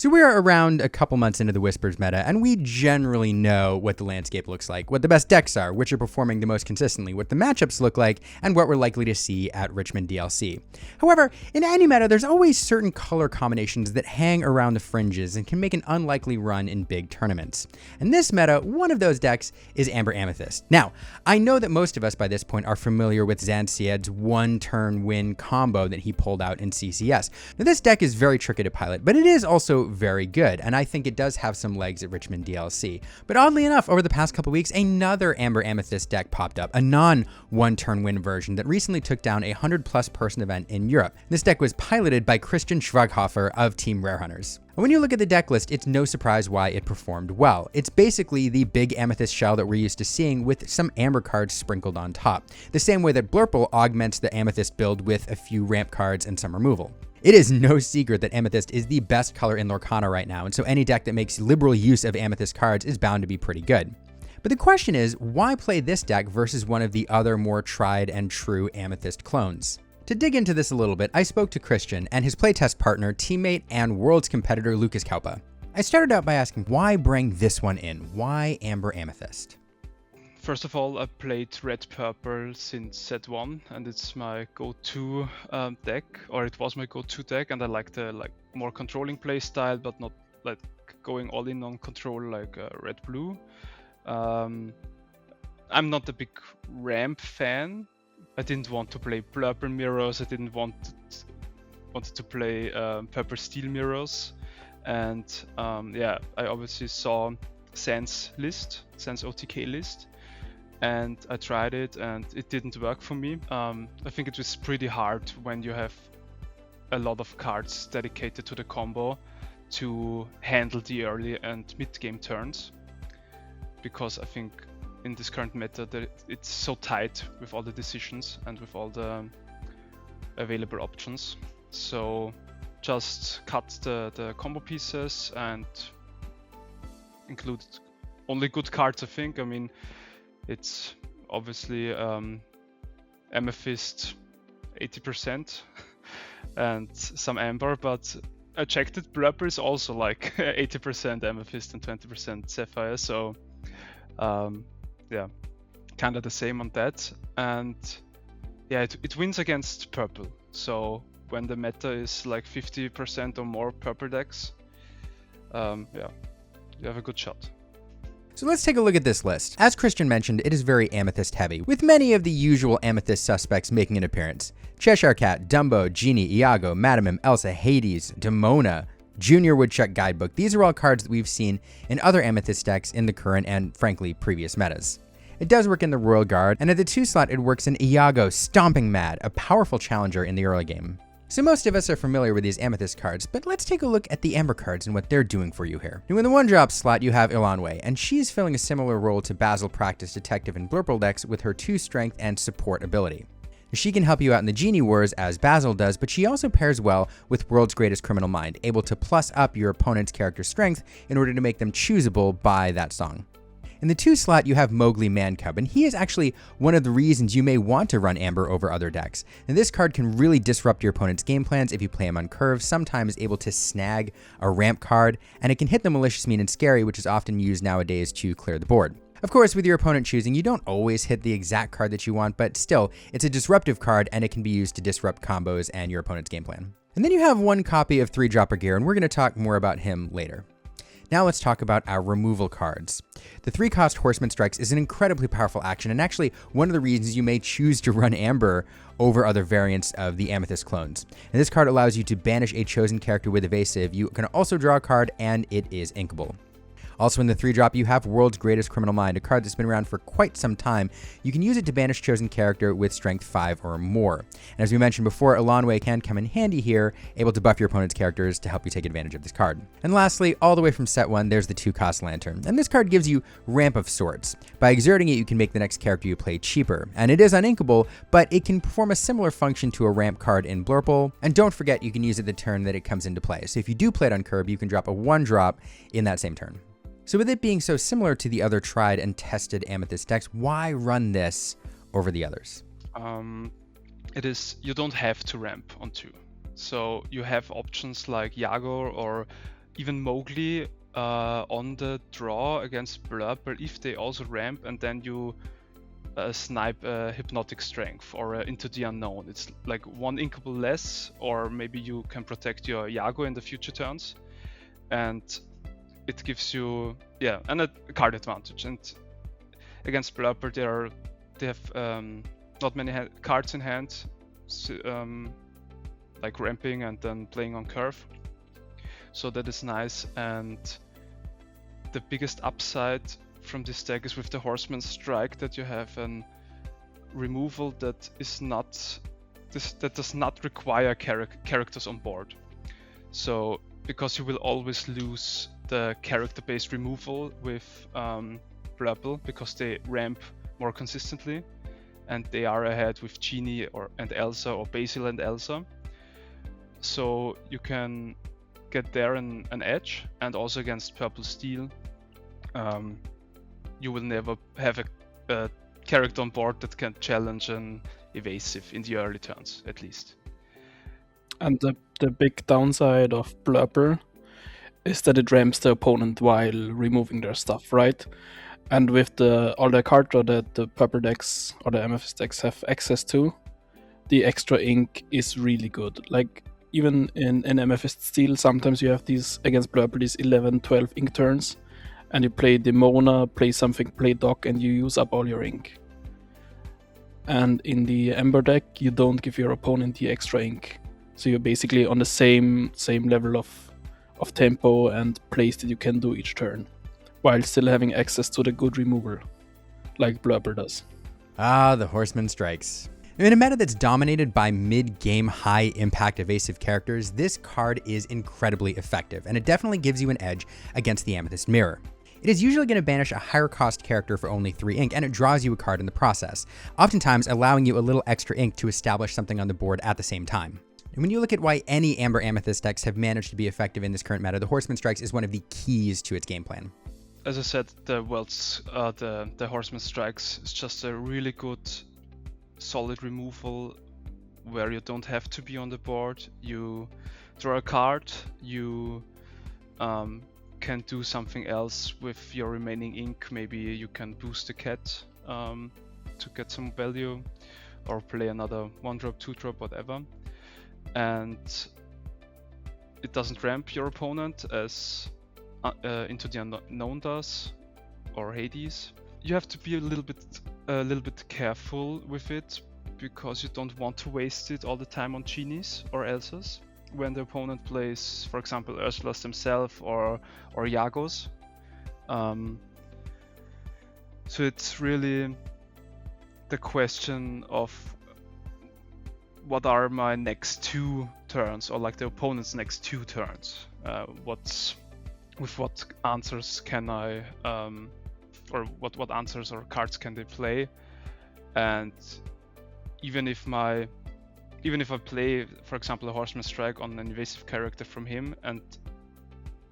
So we're around a couple months into the Whispers meta, and we generally know what the landscape looks like, what the best decks are, which are performing the most consistently, what the matchups look like, and what we're likely to see at Richmond DLC. However, in any meta, there's always certain color combinations that hang around the fringes and can make an unlikely run in big tournaments. And this meta, one of those decks is Amber Amethyst. Now, I know that most of us by this point are familiar with Zansied's one-turn win combo that he pulled out in CCS. Now, this deck is very tricky to pilot, but it is also very good, and I think it does have some legs at Richmond DLC. But oddly enough, over the past couple weeks, another Amber Amethyst deck popped up, a non-one-turn win version that recently took down a 100+ person event in Europe. This deck was piloted by Christian Schwaghofer of Team Rarehunters. And when you look at the deck list, it's no surprise why it performed well. It's basically the big Amethyst shell that we're used to seeing with some Amber cards sprinkled on top, the same way that Blurple augments the Amethyst build with a few ramp cards and some removal. It is no secret that Amethyst is the best color in Lorcana right now, and so any deck that makes liberal use of Amethyst cards is bound to be pretty good. But the question is, why play this deck versus one of the other more tried and true Amethyst clones? To dig into this a little bit, I spoke to Christian and his playtest partner, teammate, and Worlds competitor Lucas Kaupa. I started out by asking why bring this one in? Why Amber Amethyst? First of all, I played Red Purple since set 1, and it's my go-to deck, or it was my go-to deck, and I like the more controlling play style, but not like going all in on control like Red Blue. I'm not a big ramp fan. I didn't want to play Purple Mirrors. I didn't wanted to play Purple Steel Mirrors, and yeah, I obviously saw Sans OTK list. And I tried it and it didn't work for me. I think it was pretty hard when you have a lot of cards dedicated to the combo to handle the early and mid-game turns. Because I think in this current meta it's so tight with all the decisions and with all the available options. So just cut the combo pieces and include only good cards, I think. I mean, it's obviously Amethyst 80% and some Amber, but I checked it, Purple is also like 80% Amethyst and 20% Sapphire, so yeah, kind of the same on that. And yeah, it wins against Purple, so when the meta is like 50% or more Purple decks, yeah, you have a good shot. So let's take a look at this list. As Christian mentioned, it is very Amethyst heavy, with many of the usual Amethyst suspects making an appearance. Cheshire Cat, Dumbo, Genie, Iago, Madamim, Elsa, Hades, Demona, Junior Woodchuck Guidebook. These are all cards that we've seen in other Amethyst decks in the current and, frankly, previous metas. It does work in the Royal Guard, and at the 2 slot it works in Iago, Stomping Mad, a powerful challenger in the early game. So most of us are familiar with these Amethyst cards, but let's take a look at the Amber cards and what they're doing for you here. Now in the 1-drop slot, you have Ilanwe, and she's filling a similar role to Basil Practice Detective in Blurple decks with her 2 strength and support ability. She can help you out in the Genie Wars as Basil does, but she also pairs well with World's Greatest Criminal Mind, able to plus up your opponent's character strength in order to make them choosable by that song. In the 2 slot, you have Mowgli Mancub, and he is actually one of the reasons you may want to run Amber over other decks. And this card can really disrupt your opponent's game plans if you play him on curve, sometimes able to snag a ramp card, and it can hit the Malicious, Mean, and Scary, which is often used nowadays to clear the board. Of course, with your opponent choosing, you don't always hit the exact card that you want, but still, it's a disruptive card, and it can be used to disrupt combos and your opponent's game plan. And then you have 1 copy of 3-dropper gear, and we're going to talk more about him later. Now let's talk about our removal cards. The 3-cost Horseman Strikes is an incredibly powerful action, and actually one of the reasons you may choose to run Amber over other variants of the Amethyst clones. And this card allows you to banish a chosen character with evasive. You can also draw a card, and it is inkable. Also in the 3-drop, you have World's Greatest Criminal Mind, a card that's been around for quite some time. You can use it to banish chosen character with strength 5 or more. And as we mentioned before, Ilanwe can come in handy here, able to buff your opponent's characters to help you take advantage of this card. And lastly, all the way from set 1, there's the 2-cost Lantern. And this card gives you Ramp of sorts. By exerting it, you can make the next character you play cheaper. And it is uninkable, but it can perform a similar function to a ramp card in Blurple. And don't forget, you can use it the turn that it comes into play. So if you do play it on curb, you can drop a 1-drop in that same turn. So with it being so similar to the other tried and tested Amethyst decks, why run this over the others? It is, you don't have to ramp on 2. So you have options like Iago or even Mowgli on the draw against Blurple, if they also ramp and then you snipe Hypnotic Strength or Into the Unknown. It's like one inkable less, or maybe you can protect your Yago in the future turns, and it gives you and a card advantage. And against Blurple, they have not many cards in hand, like ramping and then playing on curve. So that is nice. And the biggest upside from this deck is with the Horseman's Strike, that you have an removal that is not that does not require characters on board. So because you will always lose the character-based removal with Blurple, because they ramp more consistently, and they are ahead with Genie and Elsa, or Basil and Elsa. So you can get there an edge, and also against Purple Steel, you will never have a character on board that can challenge an evasive in the early turns, at least. And the big downside of Blurple is that it ramps the opponent while removing their stuff, right? And with all the card draw that the purple decks or the Amethyst decks have access to, the extra ink is really good. Like, even in Amethyst Steel, sometimes you have these, against Blurple, these 11, 12 ink turns, and you play Demona, play something, play Dock, and you use up all your ink. And in the Amber deck, you don't give your opponent the extra ink. So you're basically on the same level of tempo and plays that you can do each turn, while still having access to the good removal, like Blurple does. Ah, the Horseman Strikes. In a meta that's dominated by mid-game high-impact evasive characters, this card is incredibly effective, and it definitely gives you an edge against the Amethyst Mirror. It is usually going to banish a higher cost character for only 3 ink, and it draws you a card in the process, oftentimes allowing you a little extra ink to establish something on the board at the same time. And when you look at why any Amber Amethyst decks have managed to be effective in this current meta, the Horseman Strikes is one of the keys to its game plan. As I said, the Horseman Strikes is just a really good, solid removal where you don't have to be on the board. You draw a card, you can do something else with your remaining ink. Maybe you can boost the cat to get some value, or play another 1-drop, 2-drop, whatever. And it doesn't ramp your opponent as Into the Unknown does, or Hades. You have to be a little bit careful with it, because you don't want to waste it all the time on Genies or Elsas when the opponent plays, for example, Ursulas themselves or Yagos. So it's really the question of what are my next 2 turns, or like the opponent's next 2 turns. With what answers can I, or what answers or cards can they play? And even if I play, for example, a Horseman Strike on an evasive character from him, and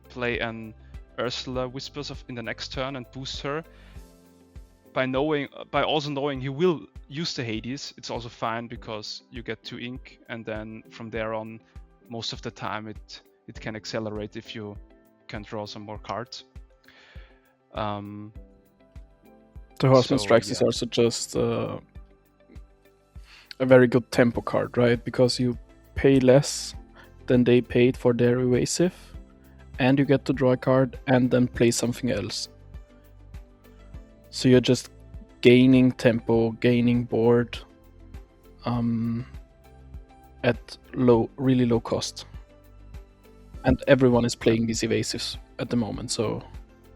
play an Ursula Whispers in the next turn and boost her, by also knowing he will use the Hades, it's also fine, because you get 2 ink, and then from there on, most of the time it can accelerate if you can draw some more cards. The Horseman Strikes is also just a very good tempo card, right? Because you pay less than they paid for their evasive, and you get to draw a card and then play something else. So you're just gaining tempo, gaining board at really low cost. And everyone is playing these evasives at the moment, so...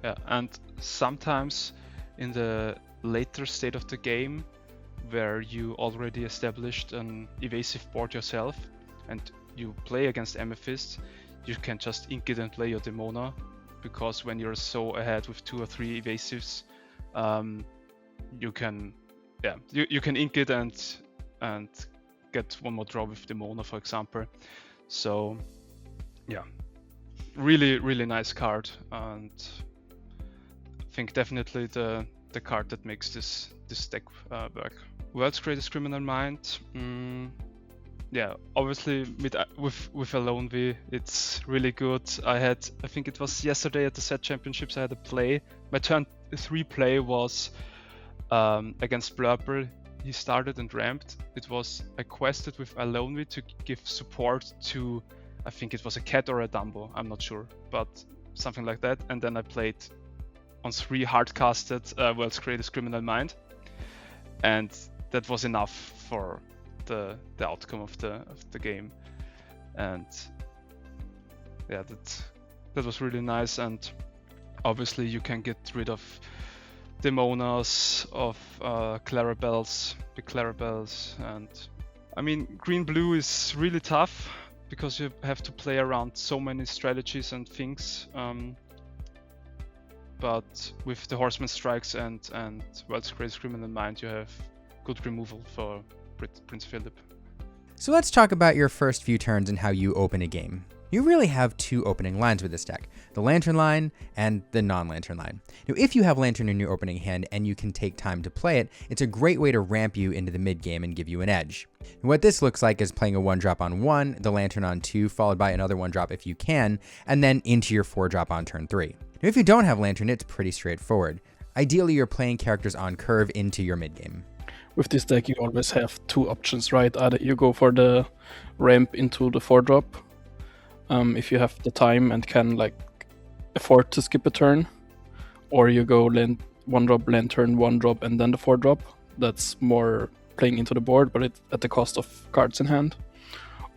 Yeah, and sometimes in the later state of the game, where you already established an evasive board yourself, and you play against Amethyst, you can just ink it and play your Demona, because when you're so ahead with 2 or 3 evasives, you can ink it and get 1 more draw with Demona, for example. So yeah, really nice card, and I think definitely the card that makes this deck work. World's Greatest Criminal Mind. yeah, obviously with Alone V, it's really good. I think it was yesterday at the set championships. I had a play. My turn 3 play was against Blurple. He started and ramped. I quested with Alone V to give support to, I think it was a cat or a Dumbo. I'm not sure, but something like that. And then I played on 3 hardcasted World's Greatest Criminal Mind, and that was enough for the outcome of the game. And yeah, that was really nice. And obviously you can get rid of Demonas, of Clarabelles, big Clarabelles, and I mean green blue is really tough because you have to play around so many strategies and things. But with the Horseman Strikes and World's Greatest Criminal Mind, you have good removal for Prince Philip. So let's talk about your first few turns and how you open a game. You really have 2 opening lines with this deck, the Lantern line and the non-Lantern line. Now, if you have Lantern in your opening hand and you can take time to play it, it's a great way to ramp you into the mid-game and give you an edge. And what this looks like is playing a 1-drop on 1, the Lantern on 2, followed by another 1-drop if you can, and then into your 4-drop on turn 3. Now, if you don't have Lantern, it's pretty straightforward. Ideally, you're playing characters on curve into your mid-game. With this deck, you always have 2 options, right? Either you go for the ramp into the 4-drop, if you have the time and can like afford to skip a turn, or you go 1-drop, Lantern, 1-drop, and then the 4-drop. That's more playing into the board, but it's at the cost of cards in hand.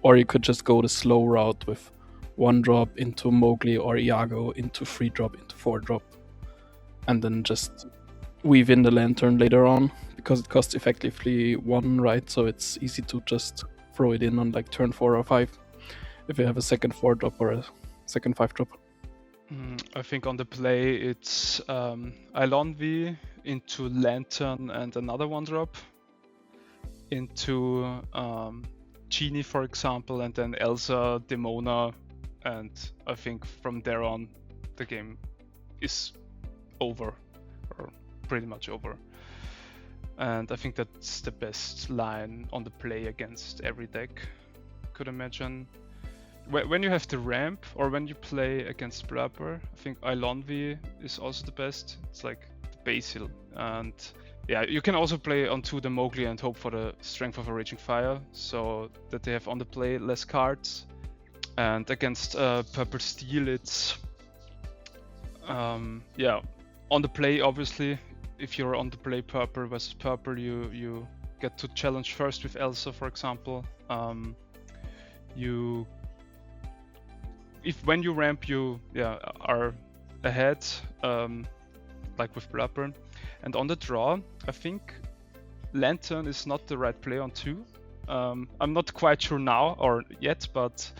Or you could just go the slow route with 1-drop into Mowgli or Iago into 3-drop into 4-drop, and then just weave in the Lantern later on, because it costs effectively 1, right? So it's easy to just throw it in on like turn 4 or 5 if you have a second 4-drop or a second 5-drop. I think on the play it's Alon V into Lantern and another 1-drop into Genie, for example, and then Elsa, Demona, and I think from there on the game is over, or pretty much over. And I think that's the best line on the play against every deck, could imagine. When you have the ramp, or when you play against Blurper, I think Ilonvi is also the best. It's like the basil. And yeah, you can also play onto the Mowgli and hope for the strength of a Raging Fire, so that they have on the play less cards. And against Purple Steel, it's yeah, on the play obviously. If you're on the play Purple versus Purple, you get to challenge first with Elsa, for example. When you ramp, you are ahead, like with Blurper. And on the draw, I think Lantern is not the right play on 2. I'm not quite sure now or yet, but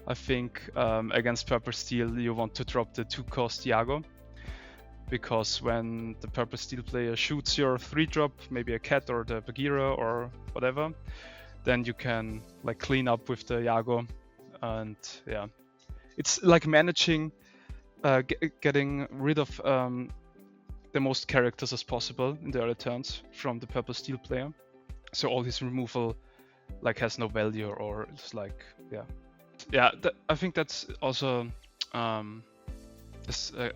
I think against Purple Steel you want to drop the 2-cost Iago, because when the Purple Steel player shoots your 3-drop, maybe a cat or the Bagheera or whatever, then you can like clean up with the Iago. And yeah, it's like managing getting rid of the most characters as possible in the early turns from the Purple Steel player, so all his removal like has no value, or it's like I think that's also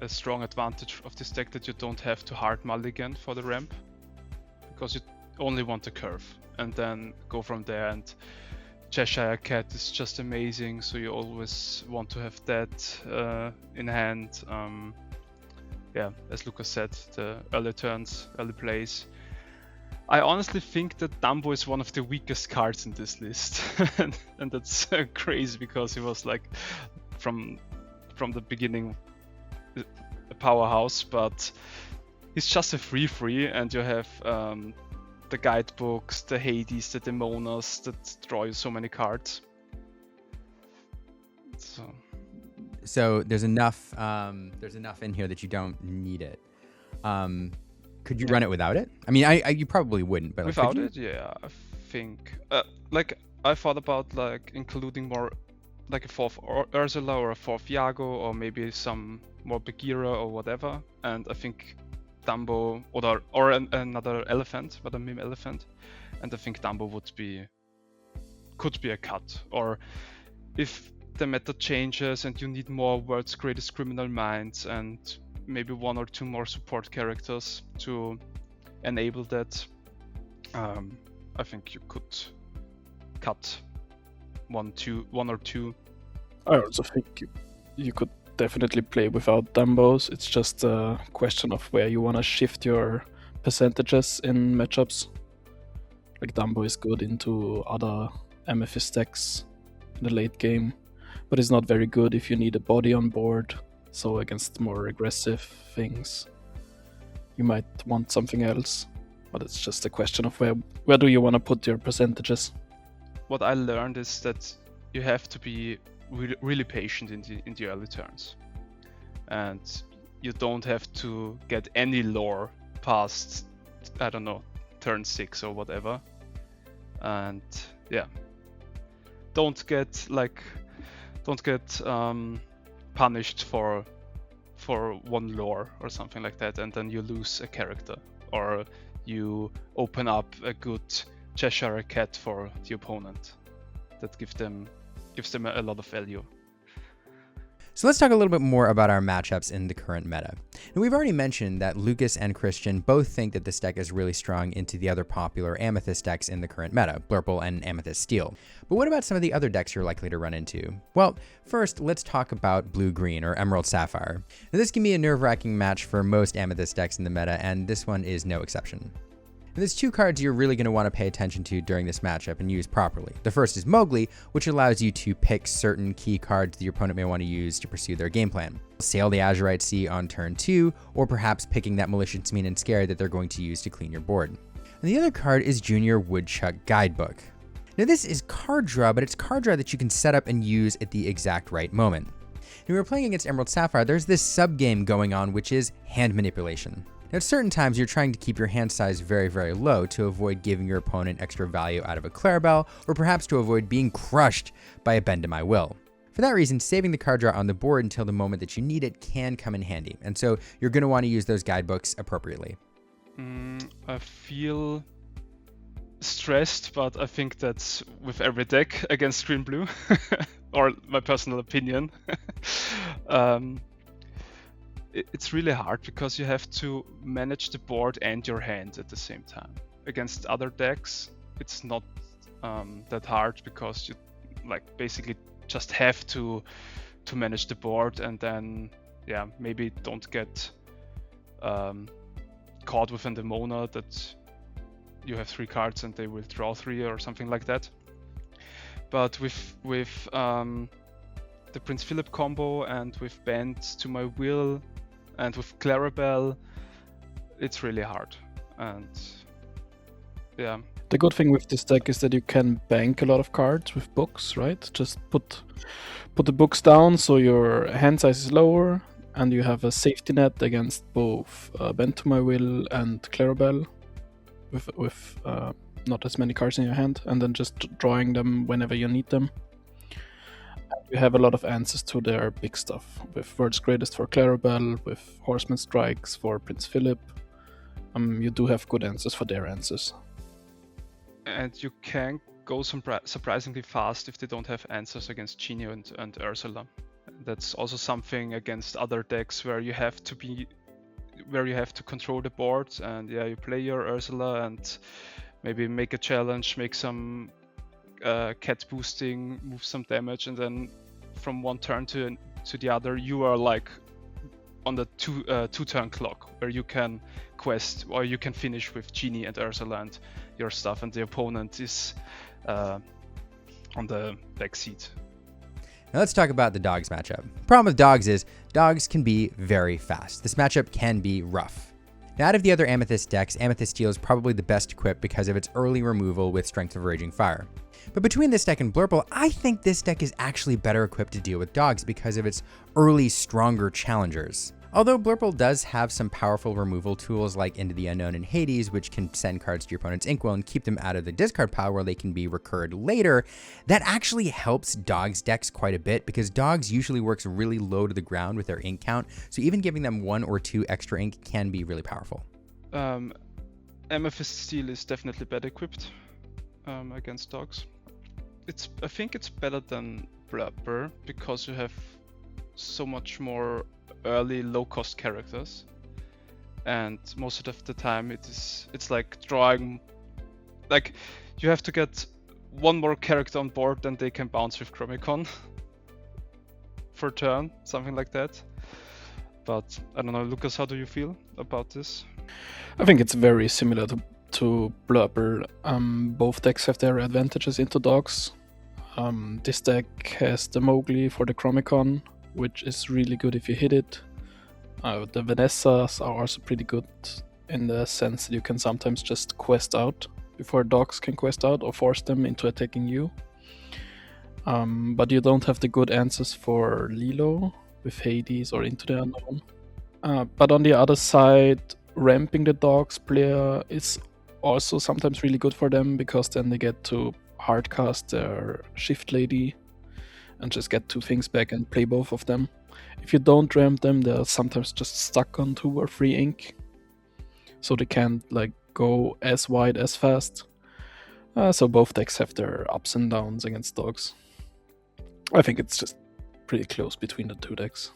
a strong advantage of this deck, that you don't have to hard mulligan for the ramp, because you only want the curve and then go from there. And Cheshire Cat is just amazing, so you always want to have that in hand. Yeah, as Lucas said, the early turns, early plays. I honestly think that Dumbo is one of the weakest cards in this list, and that's crazy, because he was like from the beginning a powerhouse, but he's just a free, and you have the guidebooks, the Hades, the Demonas that draw you so many cards. So there's enough in here that you don't need it. Could you run it without it? I mean, you probably wouldn't, but like, without it, yeah, I think like I thought about like including more like a 4th Ursula or a 4th Iago, or maybe some more Bagheera or whatever. And I think Dumbo or another elephant, but a meme elephant, and I think Dumbo would be could be a cut. Or if the meta changes and you need more world's greatest criminal minds and maybe 1 or 2 more support characters to enable that, I think you could cut 1 or 2. I also think you could definitely play without Dumbos. It's just a question of where you want to shift your percentages in matchups. Like Dumbo is good into other Amethyst decks in the late game, but it's not very good if you need a body on board. So against more aggressive things, you might want something else. But it's just a question of where do you want to put your percentages. What I learned is that you have to be really patient in the early turns, and you don't have to get any lore past, I don't know, turn 6 or whatever. And yeah, don't get punished for 1 lore or something like that, and then you lose a character, or you open up a good Cheshire Cat for the opponent that gives them a lot of value. So let's talk a little bit more about our matchups in the current meta. Now, we've already mentioned that Lucas and Christian both think that this deck is really strong into the other popular Amethyst decks in the current meta, Blurple and Amethyst Steel. But what about some of the other decks you're likely to run into? Well, first, let's talk about Blue-Green or Emerald Sapphire. Now, this can be a nerve-wracking match for most Amethyst decks in the meta, and this one is no exception. And there's 2 cards you're really going to want to pay attention to during this matchup and use properly. The first is Mowgli, which allows you to pick certain key cards that your opponent may want to use to pursue their game plan. Sail the Azurite Sea on turn 2, or perhaps picking that Malicious Mean and Scare that they're going to use to clean your board. And the other card is Junior Woodchuck Guidebook. Now this is card draw, but it's card draw that you can set up and use at the exact right moment. When we're playing against Emerald Sapphire, there's this sub-game going on, which is hand manipulation. Now, at certain times, you're trying to keep your hand size very, very low to avoid giving your opponent extra value out of a Clarabelle, or perhaps to avoid being crushed by a Bend to My Will. For that reason, saving the card draw on the board until the moment that you need it can come in handy, and so you're going to want to use those guidebooks appropriately. I feel stressed, but I think that's with every deck against Green Blue, or my personal opinion. It's really hard because you have to manage the board and your hand at the same time. Against other decks, it's not that hard because you basically just have to manage the board, and then maybe don't get caught with an Demona that you have 3 cards and they will draw 3 or something like that. But with the Prince Philip combo and with Bend to My Will and with Clarabelle, it's really hard. And yeah. The good thing with this deck is that you can bank a lot of cards with books, right? Just put the books down so your hand size is lower, and you have a safety net against both Bend to My Will and Clarabelle with not as many cards in your hand, and then just drawing them whenever you need them. You have a lot of answers to their big stuff, with World's Greatest for Clarabelle, with Horseman Strikes for Prince Philip. You do have good answers for their answers. And you can go surprisingly fast if they don't have answers against Genie and Ursula. That's also something against other decks where you have to control the board, and you play your Ursula and maybe make a challenge, make some cat boosting, move some damage, and then from one turn to the other you are on the two turn clock where you can quest or you can finish with Genie and Ursula and your stuff, and the opponent is on the back seat. Now let's talk about the Dogs matchup. The problem with Dogs is Dogs can be very fast. This matchup can be rough. Now, out of the other Amethyst decks, Amethyst Steel is probably the best equipped because of its early removal with Strength of Raging Fire. But between this deck and Blurple, I think this deck is actually better equipped to deal with Dogs because of its early, stronger challengers. Although Blurple does have some powerful removal tools like Into the Unknown and Hades, which can send cards to your opponent's Inkwell and keep them out of the discard pile where they can be recurred later, that actually helps Dogs decks quite a bit because Dogs usually works really low to the ground with their ink count, so even giving them 1 or 2 extra ink can be really powerful. Amethyst Steel is definitely better equipped against Dogs. I think it's better than Blurper because you have so much more early low-cost characters, and most of the time it's like drawing, like you have to get one more character on board, then they can bounce with Chromicon for turn, something like that. But I don't know, Lucas, how do you feel about this? I think it's very similar to Blurper. Both decks have their advantages into dogs. This deck has the Mowgli for the Chromicon, which is really good if you hit it. The Vanessas are also pretty good in the sense that you can sometimes just quest out before dogs can quest out or force them into attacking you. But you don't have the good answers for Lilo with Hades or Into the Unknown. But on the other side, ramping the dogs player is also sometimes really good for them because then they get to hardcast their Shift Lady and just get 2 things back and play both of them. If you don't ramp them, they're sometimes just stuck on 2 or 3 ink, so they can't like go as wide as fast. So both decks have their ups and downs against dogs. I think it's just pretty close between the 2 decks.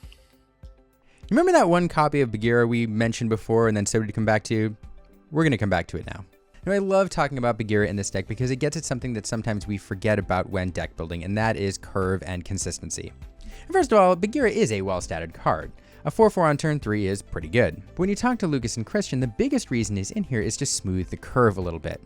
Remember that one copy of Bagheera we mentioned before and then said we'd come back to? We're going to come back to it now. Now, I love talking about Bagheera in this deck because it gets at something that sometimes we forget about when deck building, and that is curve and consistency. First of all, Bagheera is a well-statted card. A 4/4 on turn 3 is pretty good. But when you talk to Lucas and Christian, the biggest reason is in here is to smooth the curve a little bit.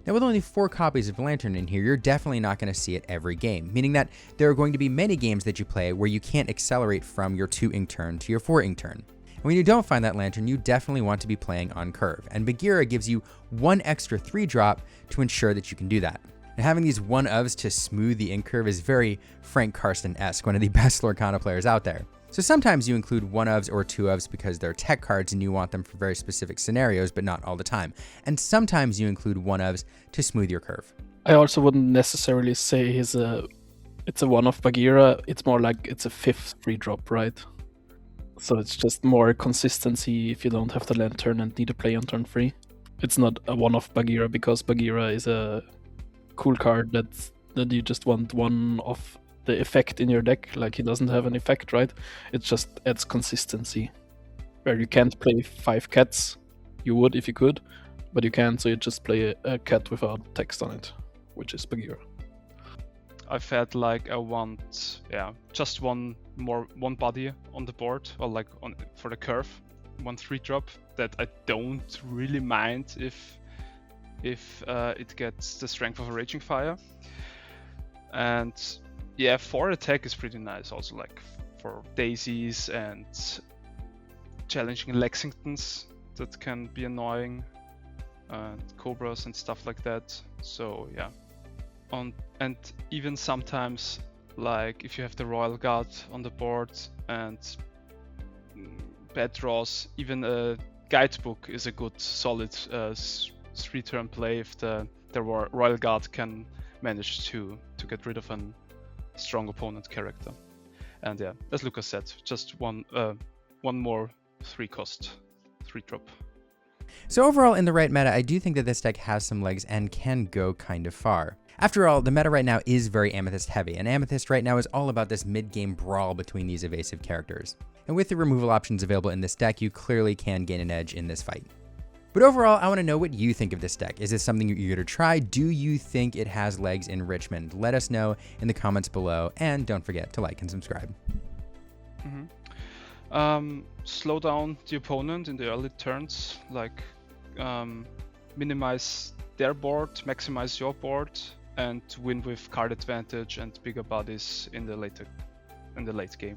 Now, with only 4 copies of Lantern in here, you're definitely not going to see it every game, meaning that there are going to be many games that you play where you can't accelerate from your 2 ink turn to your 4 ink turn. And when you don't find that Lantern, you definitely want to be playing on curve, and Bagheera gives you 1 extra 3-drop to ensure that you can do that. Now, having these 1-ofs to smooth the ink curve is very Frank Karsten-esque, one of the best Lorcana players out there. So sometimes you include 1-ofs or 2-ofs because they're tech cards and you want them for very specific scenarios, but not all the time. And sometimes you include 1-ofs to smooth your curve. I also wouldn't necessarily say it's a 1-off Bagheera. It's more like it's a 5th 3-drop, right? So it's just more consistency if you don't have the Lantern and need to play on turn 3. It's not a 1-off Bagheera because Bagheera is a cool card that you just want one of the effect in your deck. Like, he doesn't have an effect, right? It just adds consistency. Where you can't play 5 cats. You would if you could, but you can't, so you just play a cat without text on it, which is Bagheera. I felt like I want, just one body on the board, or like for the curve, 1 3-drop that I don't really mind if it gets the strength of a Raging Fire. And yeah, 4 attack is pretty nice also, like for daisies and challenging Lexingtons that can be annoying, and cobras and stuff like that. So yeah. And even sometimes, like if you have the Royal Guard on the board and bad draws, even a guidebook is a good solid 3-turn play if the Royal Guard can manage to get rid of a strong opponent character. And yeah, as Lucas said, just one more 3-cost 3-drop. So overall, in the right meta, I do think that this deck has some legs and can go kind of far. After all, the meta right now is very Amethyst heavy, and Amethyst right now is all about this mid-game brawl between these evasive characters. And with the removal options available in this deck, you clearly can gain an edge in this fight. But overall, I want to know what you think of this deck. Is this something you're eager to try? Do you think it has legs in Richmond? Let us know in the comments below, and don't forget to like and subscribe. Slow down the opponent in the early turns, like minimize their board, maximize your board, and win with card advantage and bigger bodies in the late game.